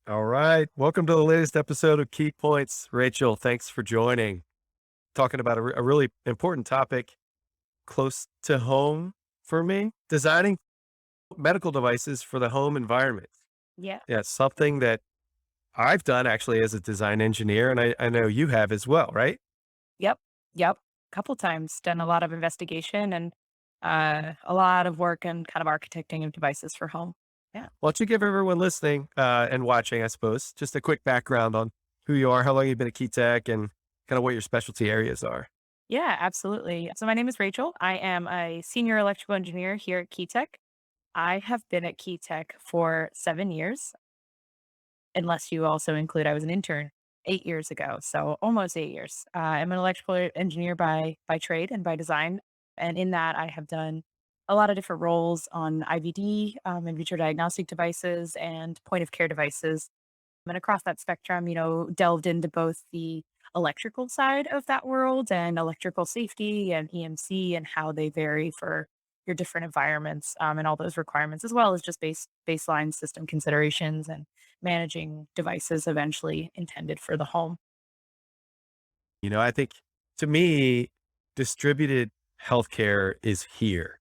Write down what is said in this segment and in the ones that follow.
All right. Welcome to the latest episode of Key Points. Rachel, thanks for joining. Talking about a really important topic close to home for me, designing medical devices for the home environment. Yeah. Yeah, it's something that I've done actually as a design engineer, and I know you have as well, right? Yep. Yep. Couple times done a lot of investigation and a lot of work and kind of architecting of devices for home. Yeah. Why don't you give everyone listening and watching, I suppose, just a quick background on who you are, how long you've been at Key Tech, and kind of what your specialty areas are. Yeah, absolutely. So my name is Rachel. I am a senior electrical engineer here at Keytech. I have been at Keytech for 7 years, unless you also include I was an intern 8 years ago. So almost 8 years. I'm an electrical engineer by trade and by design. And in that I have done a lot of different roles on IVD, in vitro diagnostic devices and point of care devices. And across that spectrum, delved into both the electrical side of that world and electrical safety and EMC and how they vary for your different environments, and all those requirements, as well as just baseline system considerations and managing devices eventually intended for the home. I think to me, distributed healthcare is here.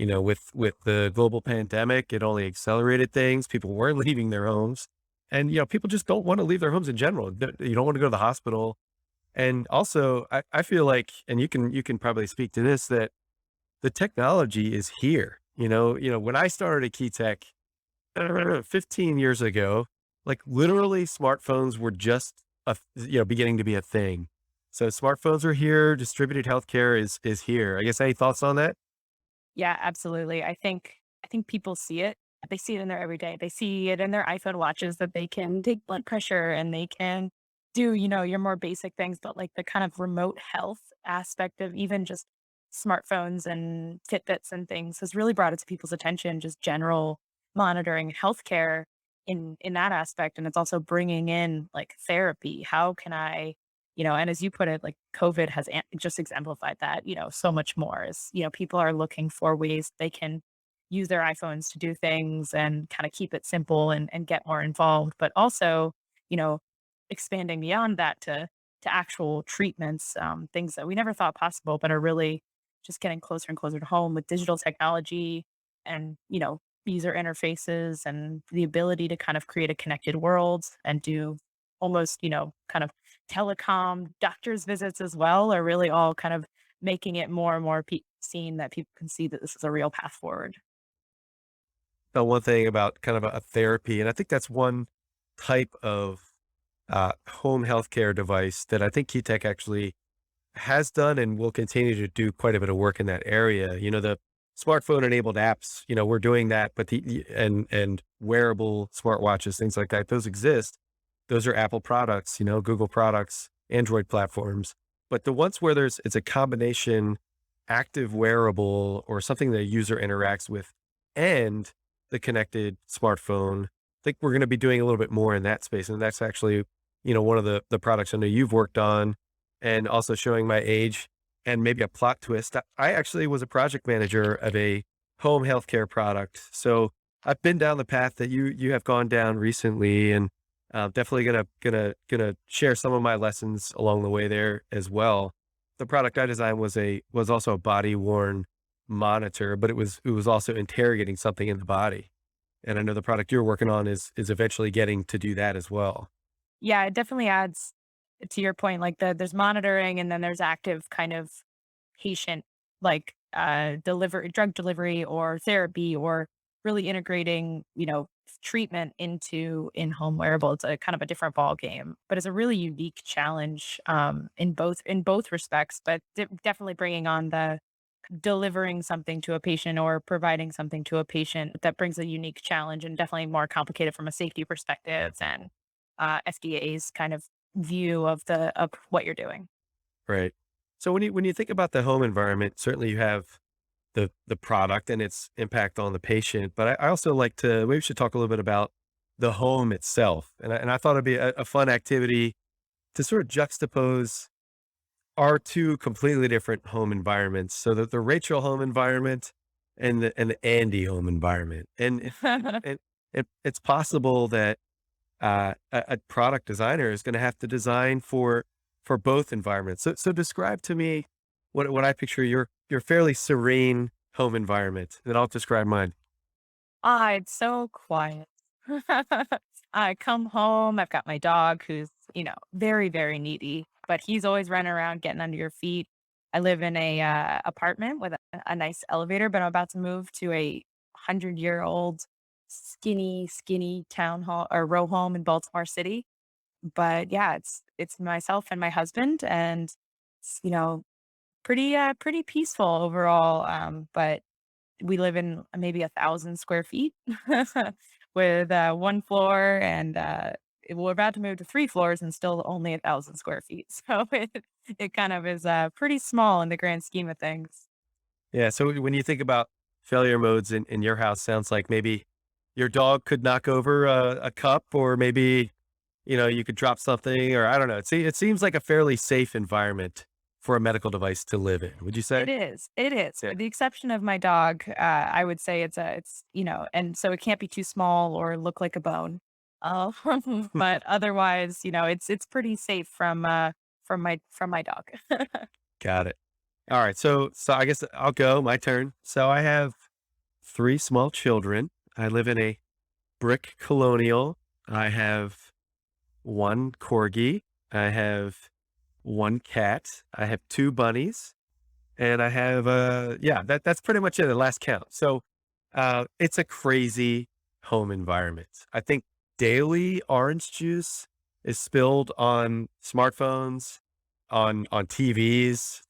With the global pandemic, it only accelerated things. People weren't leaving their homes, and people just don't want to leave their homes in general. You don't want to go to the hospital, and also I feel like, and you can probably speak to this, that the technology is here. When I started at Key Tech 15 years ago, like literally smartphones were just beginning to be a thing. So smartphones are here, distributed healthcare is here. I guess any thoughts on that? Yeah, absolutely. I think people see it. They see it in their everyday. They see it in their iPhone watches that they can take blood pressure and they can do, your more basic things, but like the kind of remote health aspect of even just smartphones and Fitbits and things has really brought it to people's attention, just general monitoring healthcare in that aspect. And it's also bringing in like therapy. How can I and as you put it, like COVID has just exemplified that, so much more is, people are looking for ways they can use their iPhones to do things and kind of keep it simple and get more involved, but also, you know, expanding beyond that to actual treatments, things that we never thought possible, but are really just getting closer and closer to home with digital technology and, user interfaces and the ability to kind of create a connected world and do almost, kind of telecom, doctor's visits as well are really all kind of making it more and more seen that people can see that this is a real path forward. One thing about kind of a therapy, and I think that's one type of home healthcare device that I think Key Tech actually has done and will continue to do quite a bit of work in that area. The smartphone enabled apps, we're doing that, but and wearable smartwatches, things like that, those exist. Those are Apple products, Google products, Android platforms. But the ones where it's a combination active wearable or something that a user interacts with and the connected smartphone, I think we're going to be doing a little bit more in that space. And that's actually, one of the products I know you've worked on, and also showing my age and maybe a plot twist. I actually was a project manager of a home healthcare product. So I've been down the path that you have gone down recently, and definitely gonna share some of my lessons along the way there as well. The product I designed was also a body worn monitor, but it was also interrogating something in the body. And I know the product you're working on is eventually getting to do that as well. Yeah, it definitely adds to your point, like there's monitoring and then there's active kind of patient like delivery drug delivery or therapy or really integrating, treatment into in-home wearable. It's a kind of a different ball game, but it's a really unique challenge in both respects, but definitely bringing on the delivering something to a patient or providing something to a patient that brings a unique challenge and definitely more complicated from a safety perspective and FDA's kind of view of what you're doing. Right. So when you think about the home environment, certainly you have the product and its impact on the patient, but I also like to maybe we should talk a little bit about the home itself. And I thought it'd be a fun activity to sort of juxtapose our two completely different home environments. So that the Rachel home environment and the Andy home environment. And it's possible that a product designer is going to have to design for both environments. So describe to me what I picture your fairly serene home environment, and I'll describe mine. Ah, it's so quiet. I come home, I've got my dog who's, very, very needy, but he's always running around getting under your feet. I live in a apartment with a nice elevator, but I'm about to move to a 100-year-old skinny, skinny town hall or row home in Baltimore City. But yeah, it's myself and my husband and it's, pretty peaceful overall. But we live in maybe 1,000 square feet with, 1 floor and, we're about to move to 3 floors and still only 1,000 square feet. So it kind of is, pretty small in the grand scheme of things. Yeah. So when you think about failure modes in your house, sounds like maybe your dog could knock over a cup, or maybe you could drop something, or I don't know. It seems like a fairly safe environment for a medical device to live in. Would you say? It is, Yeah. with the exception of my dog, I would say and so it can't be too small or look like a bone. Uh, but otherwise, it's pretty safe from my dog. Got it. All right. So I guess I'll go. My turn. So I have three small children. I live in a brick colonial. I have one corgi. I have one cat. I have two bunnies, and I have yeah. That's pretty much it. The last count. So it's a crazy home environment. I think daily orange juice is spilled on smartphones, on TVs.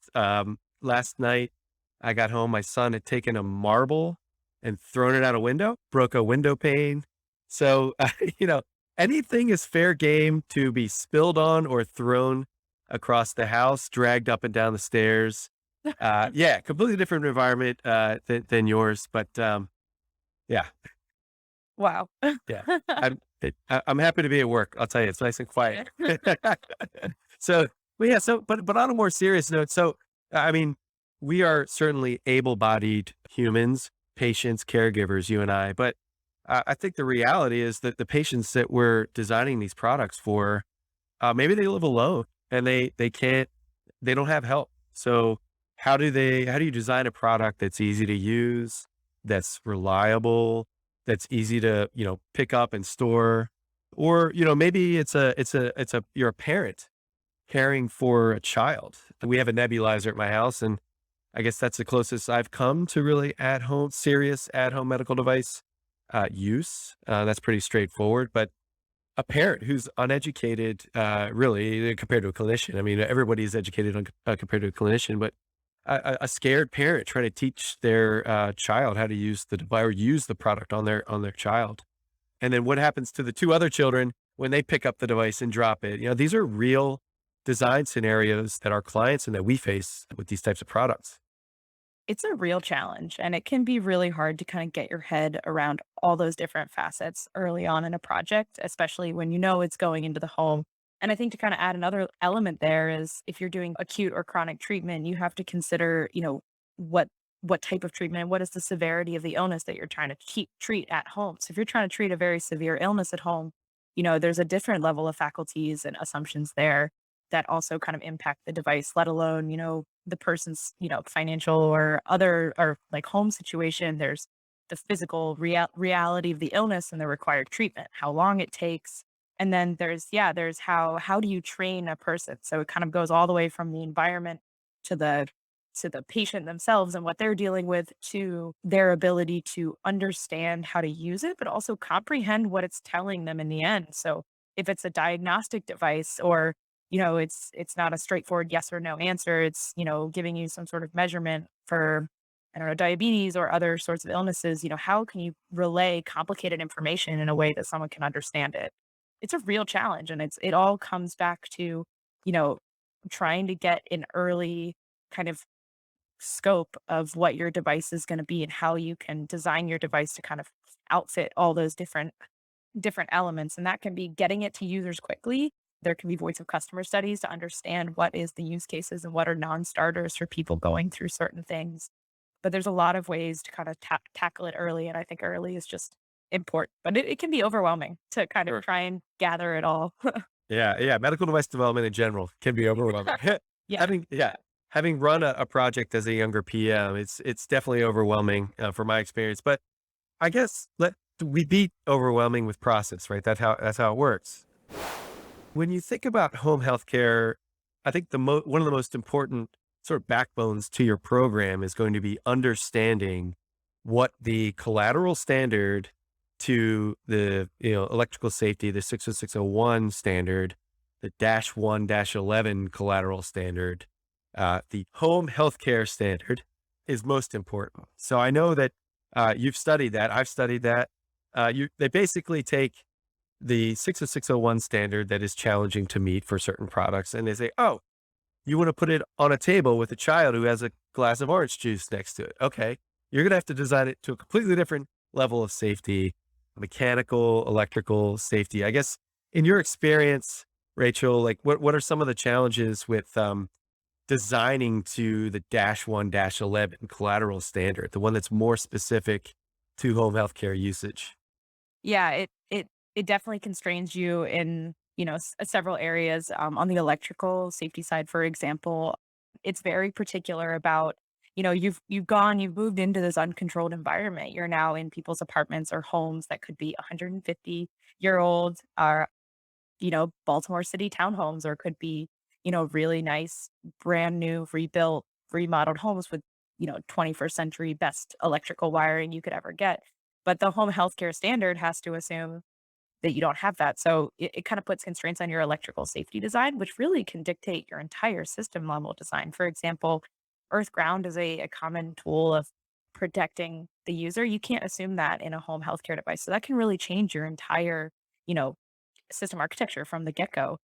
Last night I got home, my son had taken a marble and thrown it out a window, broke a window pane. So you know, anything is fair game to be spilled on or thrown across the house, dragged up and down the stairs. Yeah, completely different environment than yours, but yeah, Wow. yeah. I'm happy to be at work. I'll tell you, it's nice and quiet. So, but yeah, but on a more serious note, so I mean, we are certainly able-bodied humans, patients, caregivers, you and I, but I think the reality is that the patients that we're designing these products for, maybe they live alone and they don't have help. So how do you design a product that's easy to use, that's reliable, that's easy to, pick up and store? Or, maybe you're a parent caring for a child. We have a nebulizer at my house, and I guess that's the closest I've come to really serious at home medical device use. That's pretty straightforward, but a parent who's uneducated, really, compared to a clinician. I mean, everybody's educated compared to a clinician, but a scared parent trying to teach their child how to use the device or use the product on their child. And then what happens to the two other children when they pick up the device and drop it? These are real design scenarios that our clients and that we face with these types of products. It's a real challenge, and it can be really hard to kind of get your head around all those different facets early on in a project, especially when you know it's going into the home. And I think to kind of add another element there is if you're doing acute or chronic treatment, you have to consider, what what type of treatment, what is the severity of the illness that you're trying to treat at home. So if you're trying to treat a very severe illness at home, there's a different level of faculties and assumptions there that also kind of impact the device, let alone, the person's, financial or other or like home situation. There's the physical reality of the illness and the required treatment, how long it takes. And then there's how do you train a person? So it kind of goes all the way from the environment to the patient themselves and what they're dealing with to their ability to understand how to use it, but also comprehend what it's telling them in the end. So if it's a diagnostic device or it's not a straightforward yes or no answer. It's, giving you some sort of measurement for, I don't know, diabetes or other sorts of illnesses. How can you relay complicated information in a way that someone can understand it? It's a real challenge. And it all comes back to, you know, trying to get an early kind of scope of what your device is going to be and how you can design your device to kind of outfit all those different elements, and that can be getting it to users quickly. There can be voice of customer studies to understand what is the use cases and what are non-starters for people going through certain things. But there's a lot of ways to kind of tackle it early, and I think early is just important, but it can be overwhelming to kind of Sure. try and gather it all. Yeah, yeah, medical device development in general can be overwhelming. Yeah, Having yeah, having run a project as a younger PM, it's definitely overwhelming, from my experience, but I guess let we beat overwhelming with process, right? That's how it works. When you think about home healthcare, I think one of the most important sort of backbones to your program is going to be understanding what the collateral standard to the electrical safety, the 60601 standard, the dash one dash 11 collateral standard, the home healthcare standard is most important. So I know that you've studied that. I've studied that. They basically take the 60601 standard that is challenging to meet for certain products. And they say, oh, you want to put it on a table with a child who has a glass of orange juice next to it. Okay. You're going to have to design it to a completely different level of safety, mechanical, electrical safety. I guess in your experience, Rachel, like what are some of the challenges with designing to the dash one dash 11 collateral standard, the one that's more specific to home healthcare usage? yeah, it definitely constrains you in, several areas, on the electrical safety side, for example. It's very particular about, you've moved into this uncontrolled environment. You're now in people's apartments or homes that could be 150-year-old, or, Baltimore City townhomes, or could be, really nice, brand new, rebuilt, remodeled homes with, 21st century best electrical wiring you could ever get. But the home healthcare standard has to assume that you don't have that. So it kind of puts constraints on your electrical safety design, which really can dictate your entire system level design. For example, earth ground is a common tool of protecting the user. You can't assume that in a home healthcare device. So that can really change your entire, you know, system architecture from the get-go.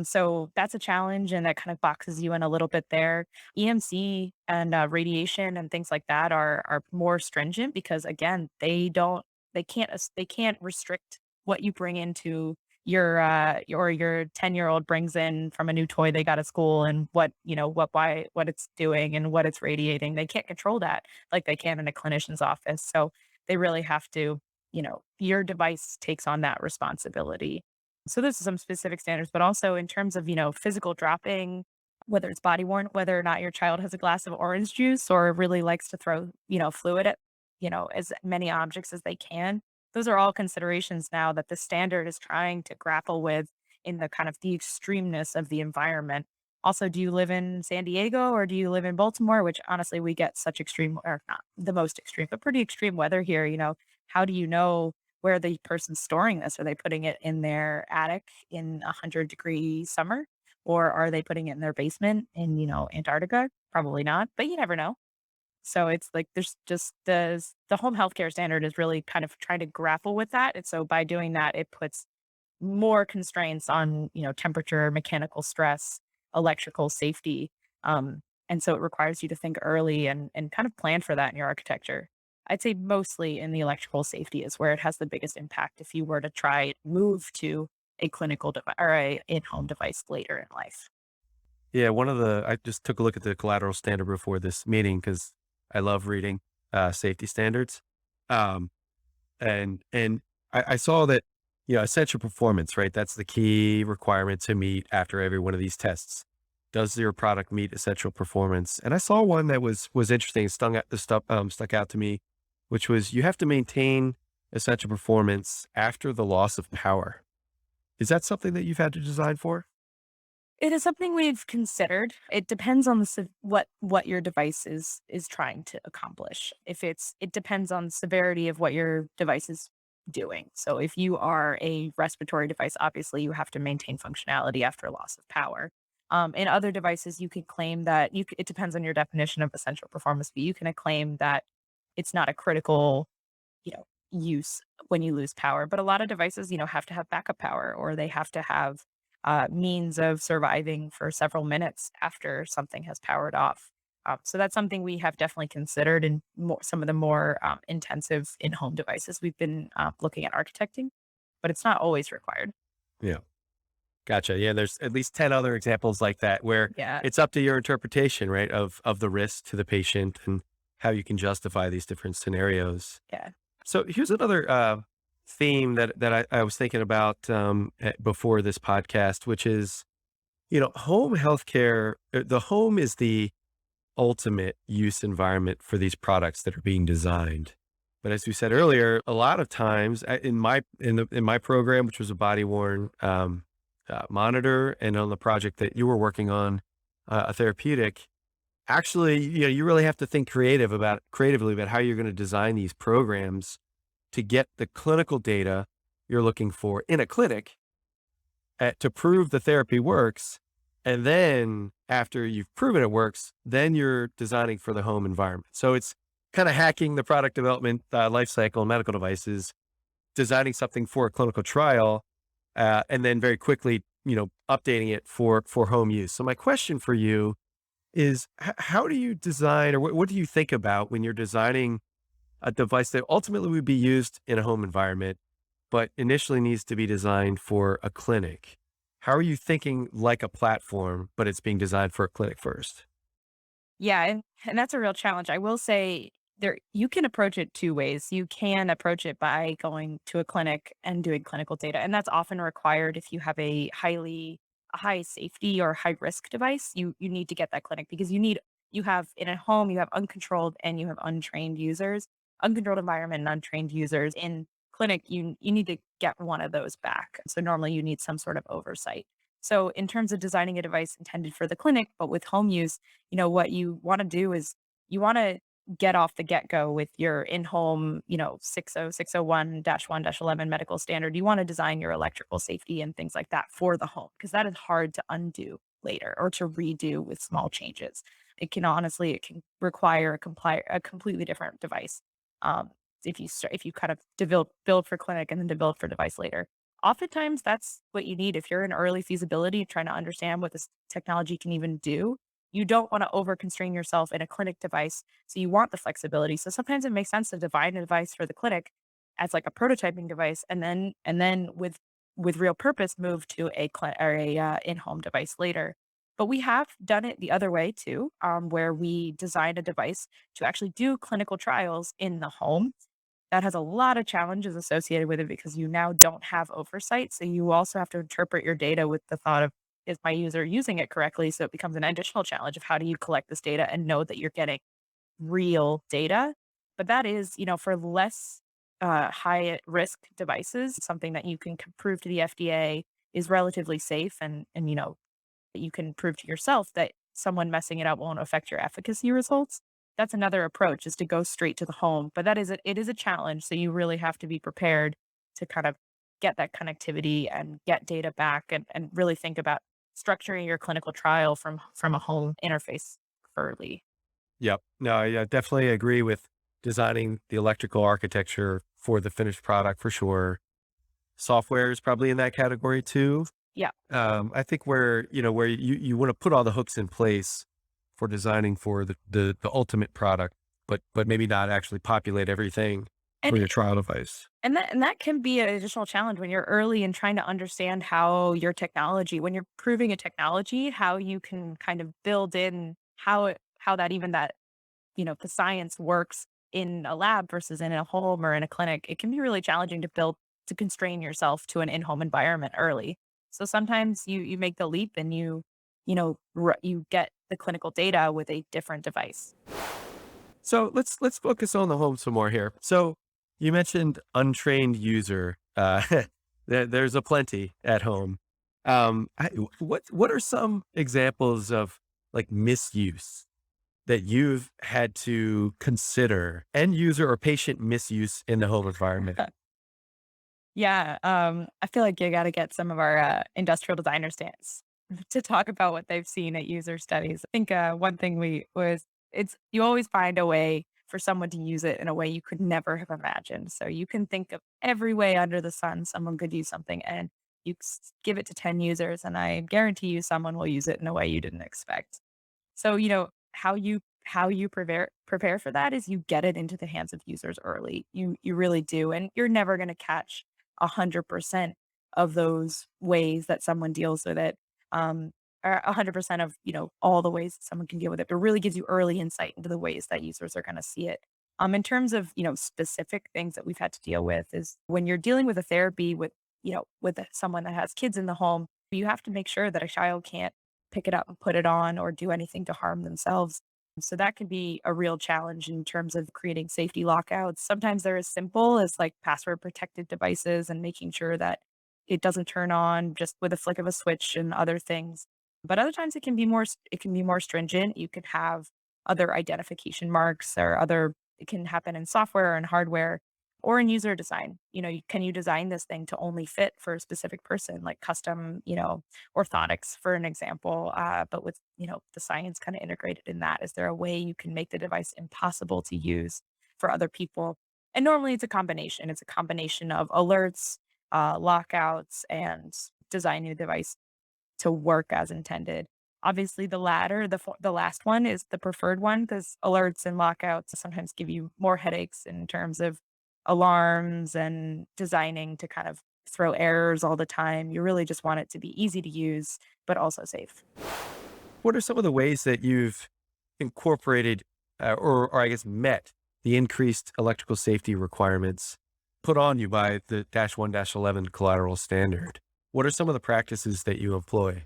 So that's a challenge, and that kind of boxes you in a little bit there. EMC and radiation and things like that are more stringent because again, they can't restrict what you bring into your 10-year-old brings in from a new toy they got at school, and what it's doing and what it's radiating. They can't control that like they can in a clinician's office. So they really have to, your device takes on that responsibility. So this is some specific standards, but also in terms of, physical dropping, whether it's body worn, whether or not your child has a glass of orange juice or really likes to throw, fluid at, as many objects as they can. Those are all considerations now that the standard is trying to grapple with in the kind of the extremeness of the environment. Also, do you live in San Diego or do you live in Baltimore? Which honestly, we get such extreme, or not the most extreme, but pretty extreme weather here. How do you know where the person's storing this? Are they putting it in their attic in 100-degree summer? Or are they putting it in their basement in, Antarctica? Probably not, but you never know. So it's like there's just the home healthcare standard is really kind of trying to grapple with that. And so by doing that, it puts more constraints on, temperature, mechanical stress, electrical safety. And so it requires you to think early and kind of plan for that in your architecture. I'd say mostly in the electrical safety is where it has the biggest impact if you were to try move to a clinical device or a in-home device later in life. Yeah, I just took a look at the collateral standard before this meeting because I love reading safety standards. Um, and I saw that, essential performance, right? That's the key requirement to meet after every one of these tests. Does your product meet essential performance? And I saw one that was interesting, stuck out to me, which was you have to maintain essential performance after the loss of power. Is that something that you've had to design for? It is something we've considered. It depends on what your device is trying to accomplish. It depends on the severity of what your device is doing. So if you are a respiratory device, obviously you have to maintain functionality after loss of power. In other devices, you could claim that it depends on your definition of essential performance, but you can claim that it's not a critical, use when you lose power. But a lot of devices, have to have backup power, or they have to have means of surviving for several minutes after something has powered off. So that's something we have definitely considered in some of the more intensive in-home devices we've been looking at architecting, but it's not always required. Yeah. Gotcha. Yeah, there's at least 10 other examples like that where Yeah, it's up to your interpretation, right, of the risk to the patient and how you can justify these different scenarios. yeah. So here's another theme that I was thinking about before this podcast, which is, home healthcare. The home is the ultimate use environment for these products that are being designed. But as we said earlier, a lot of times in my program, which was a body worn monitor, and on the project that you were working on, a therapeutic. Actually, you really have to think creatively about how you're going to design these programs to get the clinical data you're looking for in a clinic to prove the therapy works. And then after you've proven it works, then you're designing for the home environment. So it's kind of hacking the product development life cycle in medical devices, designing something for a clinical trial, and then very quickly, updating it for home use. So my question for you is, how do you design, or what do you think about when you're designing a device that ultimately would be used in a home environment, but initially needs to be designed for a clinic? How are you thinking like a platform, but it's being designed for a clinic first? Yeah, and that's a real challenge. I will say there you can approach it 2 ways. You can approach it by going to a clinic and doing clinical data, and that's often required if you have a high safety or high risk device. You need to get that clinic because you have in a home, you have uncontrolled and you have untrained users. Uncontrolled environment and untrained users. In clinic, you need to get one of those back. So normally you need some sort of oversight. So in terms of designing a device intended for the clinic, but with home use, what you wanna do is you wanna get off the get-go with your in-home, 60601-1-11 medical standard. You wanna design your electrical safety and things like that for the home, because that is hard to undo later or to redo with small changes. It can require a completely different device, um, if you kind of build for clinic and then to build for device later. Oftentimes, that's what you need if you're in early feasibility, trying to understand what this technology can even do. You don't wanna over-constrain yourself in a clinic device, so you want the flexibility. So sometimes it makes sense to divide a device for the clinic as like a prototyping device, and then with real purpose, move to a in-home device later. But we have done it the other way too, where we design a device to actually do clinical trials in the home. That has a lot of challenges associated with it because you now don't have oversight. So you also have to interpret your data with the thought of, is my user using it correctly? So it becomes an additional challenge of how do you collect this data and know that you're getting real data. But that is, for less high risk devices, something that you can prove to the FDA is relatively safe, and that you can prove to yourself that someone messing it up won't affect your efficacy results. That's another approach, is to go straight to the home, but it is a challenge, so you really have to be prepared to kind of get that connectivity and get data back, and really think about structuring your clinical trial from a home interface early. Yep. No, I definitely agree with designing the electrical architecture for the finished product for sure. Software is probably in that category too. Yeah, I think where you want to put all the hooks in place for designing for the ultimate product, but maybe not actually populate everything for and your trial device. that can be an additional challenge when you're early and trying to understand how your technology when you're proving a technology, how you can kind of build in how that even that the science works in a lab versus in a home or in a clinic. It can be really challenging to constrain yourself to an in-home environment early. So sometimes you make the leap and you get the clinical data with a different device. So let's focus on the home some more here. So you mentioned untrained user. There's a plenty at home. What are some examples of like misuse that you've had to consider, end user or patient misuse in the home environment? Yeah, I feel like you gotta get some of our, industrial designer stance to talk about what they've seen at user studies. I think, one thing we was it's you always find a way for someone to use it in a way you could never have imagined. So you can think of every way under the sun someone could use something, and give it to 10 users, and I guarantee you someone will use it in a way you didn't expect. So, how you prepare for that is you get it into the hands of users early. You really do, and you're never gonna catch 100% of those ways that someone deals with it, or 100% of, all the ways that someone can deal with it, but it really gives you early insight into the ways that users are gonna see it. In terms of, specific things that we've had to deal with is when you're dealing with a therapy with, with someone that has kids in the home, you have to make sure that a child can't pick it up and put it on or do anything to harm themselves. So that can be a real challenge in terms of creating safety lockouts. Sometimes they're as simple as like password protected devices and making sure that it doesn't turn on just with a flick of a switch and other things. But other times it can be more stringent. You could have other identification marks or other it can happen in software and hardware or in user design. Can you design this thing to only fit for a specific person, like custom, orthotics, for an example, but with, the science kind of integrated in that? Is there a way you can make the device impossible to use for other people? And normally it's a combination. It's a combination of alerts, lockouts, and designing the device to work as intended. Obviously, the latter, the last one is the preferred one because alerts and lockouts sometimes give you more headaches in terms of alarms and designing to kind of throw errors all the time. You really just want it to be easy to use, but also safe. What are some of the ways that you've incorporated or I guess met the increased electrical safety requirements put on you by the -1-11 collateral standard? What are some of the practices that you employ?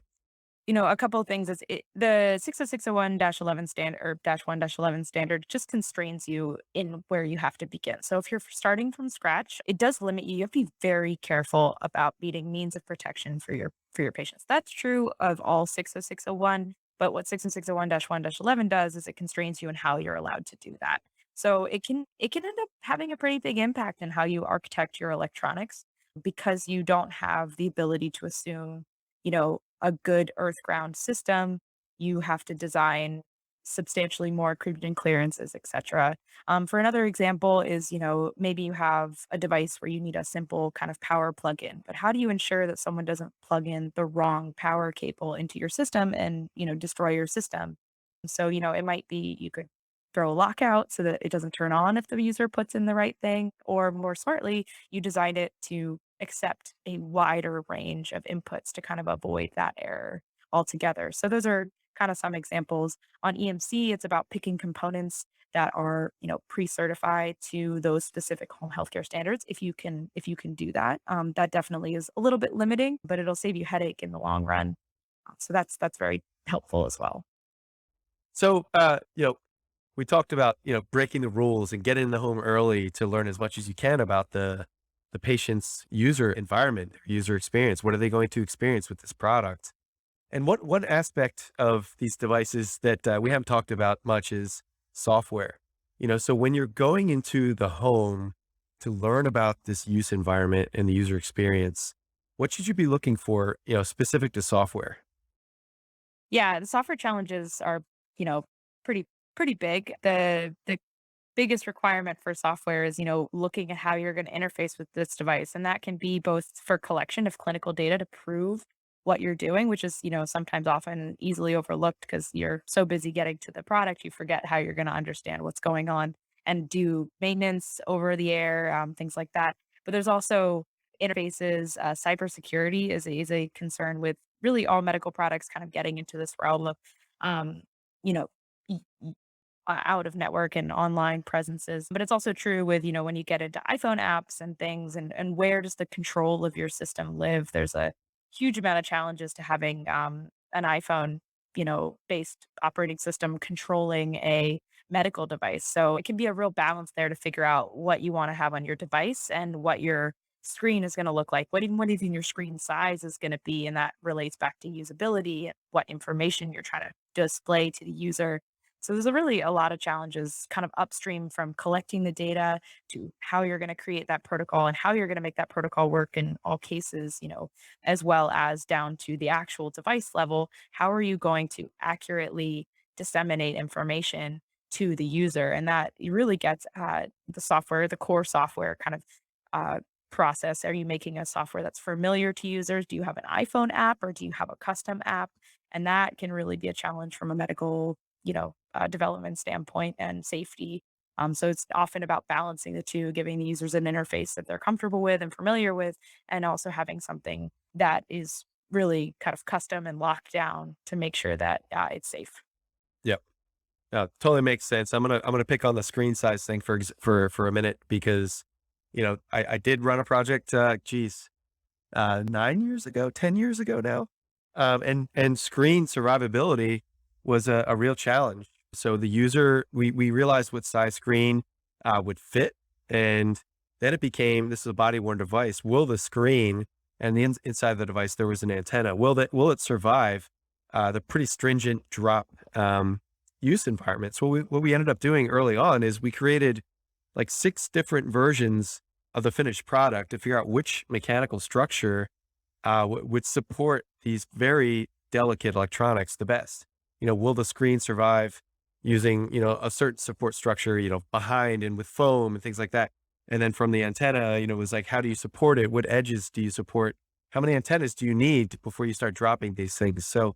A couple of things is the 60601-11 standard or -1-11 standard just constrains you in where you have to begin. So if you're starting from scratch, it does limit you. You have to be very careful about meeting means of protection for your patients. That's true of all 60601, but what 60601-1-11 does is it constrains you in how you're allowed to do that. So it can end up having a pretty big impact in how you architect your electronics because you don't have the ability to assume a good earth ground system. You have to design substantially more encryption clearances, etc. For another example is, maybe you have a device where you need a simple kind of power plug-in, but how do you ensure that someone doesn't plug in the wrong power cable into your system and, destroy your system? So, it might be you could throw a lockout so that it doesn't turn on if the user puts in the right thing, or more smartly, you design it to accept a wider range of inputs to kind of avoid that error altogether. So those are kind of some examples. On EMC, it's about picking components that are, pre-certified to those specific home healthcare standards. If you can do that, that definitely is a little bit limiting, but it'll save you headache in the long run. So that's very helpful as well. So, we talked about, breaking the rules and getting in the home early to learn as much as you can about the patient's user environment, their user experience. What are they going to experience with this product? And what one aspect of these devices that we haven't talked about much is software. So when you're going into the home to learn about this use environment and the user experience, what should you be looking for, specific to software? Yeah, the software challenges are, you know, pretty pretty big. The biggest requirement for software is, looking at how you're going to interface with this device. And that can be both for collection of clinical data to prove what you're doing, which is, sometimes often easily overlooked because you're so busy getting to the product, you forget how you're going to understand what's going on and do maintenance over the air, things like that. But there's also interfaces. Cybersecurity is a concern with really all medical products kind of getting into this realm of, um, you know, out of network and online presences. But it's also true with, when you get into iPhone apps and things and where does the control of your system live? There's a huge amount of challenges to having an iPhone, based operating system controlling a medical device. So it can be a real balance there to figure out what you want to have on your device and what your screen is going to look like, what even your screen size is going to be. And that relates back to usability and what information you're trying to display to the user. So there's a lot of challenges kind of upstream from collecting the data to how you're going to create that protocol and how you're going to make that protocol work in all cases, as well as down to the actual device level. How are you going to accurately disseminate information to the user? And that it really gets at the software, the core software kind of uh, process. Are you making a software that's familiar to users? Do you have an iPhone app or do you have a custom app? And that can really be a challenge from a medical development standpoint and safety. So it's often about balancing the two, giving the users an interface that they're comfortable with and familiar with, and also having something that is really kind of custom and locked down to make sure that it's safe. Yep. Totally makes sense. I'm gonna pick on the screen size thing for a minute because, I did run a project, 9 years ago, 10 years ago now. And screen survivability was a real challenge. So the user, we realized what size screen would fit. And then it became, this is a body worn device. Will the screen and the inside the device, there was an antenna. Will it survive the pretty stringent drop use environment? So what we ended up doing early on is we created like 6 different versions of the finished product to figure out which mechanical structure would support these very delicate electronics the best. Will the screen survive using, a certain support structure, behind and with foam and things like that. And then from the antenna, it was like, how do you support it? What edges do you support? How many antennas do you need before you start dropping these things? So,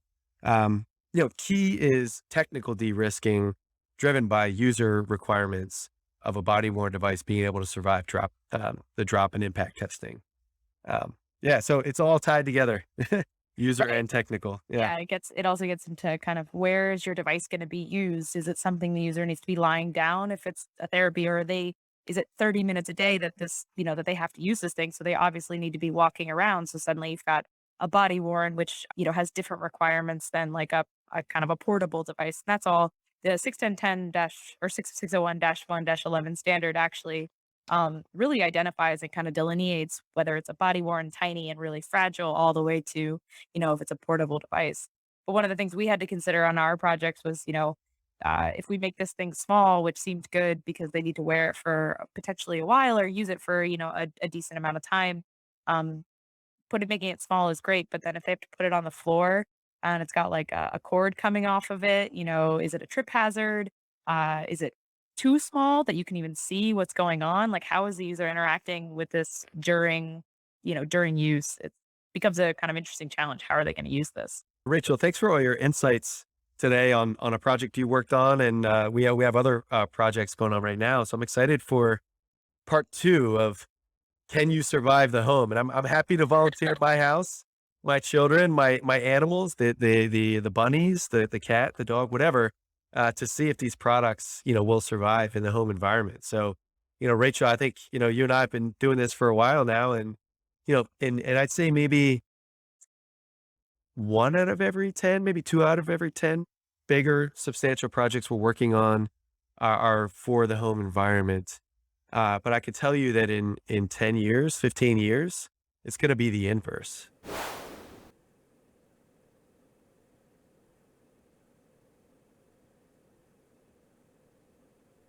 key is technical de-risking driven by user requirements of a body worn device being able to survive the drop and impact testing. Yeah, so it's all tied together, user Right. and technical. Yeah. Yeah, it also gets into kind of where is your device gonna be used? Is it something the user needs to be lying down if it's a therapy, or is it 30 minutes a day that that they have to use this thing? So they obviously need to be walking around. So suddenly you've got a body worn, which, has different requirements than like a kind of a portable device. And that's all the 61010 dash or 6601 1 11 standard actually really identifies and kind of delineates whether it's a body worn, tiny, and really fragile, all the way to, if it's a portable device. But one of the things we had to consider on our projects was, if we make this thing small, which seemed good because they need to wear it for potentially a while or use it for, a decent amount of time. Um, making it small is great, but then if they have to put it on the floor and it's got like a cord coming off of it, is it a trip hazard? Is it too small that you can even see what's going on? Like, how is the user interacting with this during use? It becomes a kind of interesting challenge. How are they going to use this? Rachel, thanks for all your insights today on a project you worked on, and we have other projects going on right now. So I'm excited for part 2 of can you survive the home? And I'm happy to volunteer at my house, my children, my animals, the bunnies, the cat, the dog, whatever, to see if these products, will survive in the home environment. So, Rachel, I think, you and I have been doing this for a while now, and, and I'd say maybe 1 out of every 10, maybe 2 out of every 10 bigger substantial projects we're working on are for the home environment. But I could tell you that in 10 years, 15 years, it's going to be the inverse.